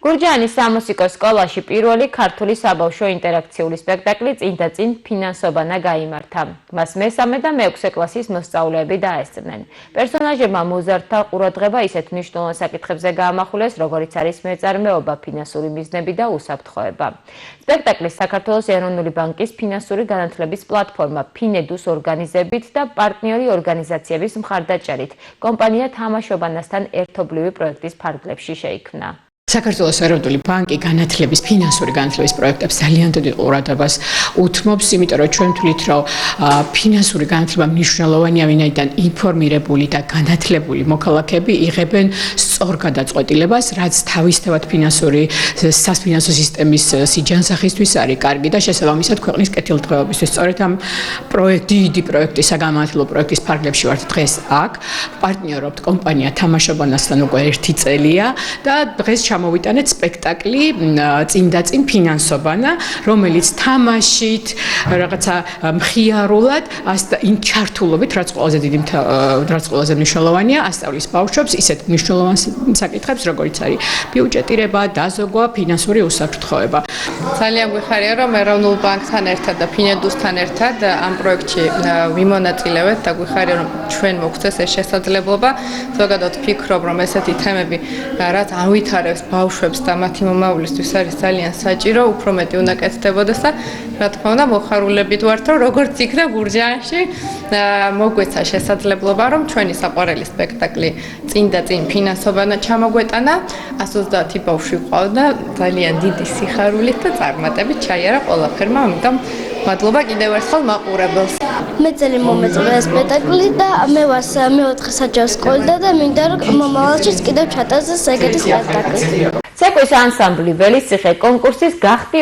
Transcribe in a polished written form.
გურჯაანის სამუსიკო სკოლაში პირველი ქართული საბავშვო ინტერაქციული სპექტაკლი წინ და წინ ფინანსობანა გაიმართა. მას მესამე და მეექვსე კლასის მოსწავლეები დაესწრნენ. პერსონაჟებმა მოზარდთა ყურადღება ისეთ მნიშვნელოვან საკითხებზე გაამახვილეს, როგორიც არის მეწარმეობა, ფინანსური მიზნები და უსაფრთხოება. სპექტაკლის საქართველოს ეროვნული ბანკის ფინანსური განათლების პლატფორმა ფინედუს ორგანიზებით და პარტნიორი ორგანიზაციების მხარდაჭერით კომპანია თამაშობანასთან ერთობლივი პროექტის ფარგლებში შეიქმნა. საქართველოს ეროვნული ბანკი განათლების ფინანსური განათლების პროექტებს ძალიან დიდ ყურადღებას უთმობს, იმიტომ რომ ჩვენ ვთვლით, რომ ფინანსური განათლება მნიშვნელოვანია, ვინაიდან ინფორმირებული და განათლებული მოქალაქეები იღებენ სწორ გადაწყვეტილებას, რაც თავისთავად საფინანსო სისტემის სიჯანსაღისთვის არის კარგი და შესაბამისად ქვეყნის კეთილდღეობისთვის. სწორედ ამ დიდი პროექტის, საგანმანათლებლო პროექტის ფარგლებში ვართ დღეს აქ. პარტნიორობთ კომპანია თამაშობანასთან უკვე 1 წელია და დღეს მოვიტანეთ სპექტაკლი წინ და წინ ფინანსობანა, რომელიც თამაშით, რაღაცა მხიარულად, იმ ჩართულობით, რაც ყველაზე მნიშვნელოვანია, ასწავლის ბავშვებს ისეთ მნიშვნელოვან საკითხებს, როგორიც არის ბიუჯეტირება, დაზოგვა, ფინანსური უსაფრთხოება. ძალიან გვიხარია, რომ ეროვნულ ბანკთან ერთად და ფინედუსთან ერთად ამ პროექტში ვიმონაწილევეთ და გვიხარია, რომ ჩვენ მოგვცეს ეს შესაძლებლობა. ზოგადად ვფიქრობ, რომ ესეთი თემები, რაც ავითარებს ბავშვებს და მათი მომავლისთვის არის ძალიან საჭირო, უფრო მეტი უნდა კეთდებოდეს და რა თქმა უნდა მოხარულებით ვართ, რომ როგორც იქნა გურჯაანში მოგვეცა შესაძლებლობა, რომ ჩვენი საყვარელი სპექტაკლი წინ და წინ ფინანსობანა ჩამოგვეტანა, 130 ბავშვი ყავდა, ძალიან დიდი სიხარულით და წარმატებით ჩაიარა ყველაფერმა, ამიტომ მადლობა კიდევ ერთხელ მაყურებელს. მე ძალიან მომეწონა ეს სპექტაკლი და მე ვარ მე-4 საჯარო სკოლიდან და მინდა რომ მომავალშიც კიდევ ჩატარდეს ეგეთი სპექტაკლი. ცეკვის ანსამბლი ველისციხე კონკურსის გახტი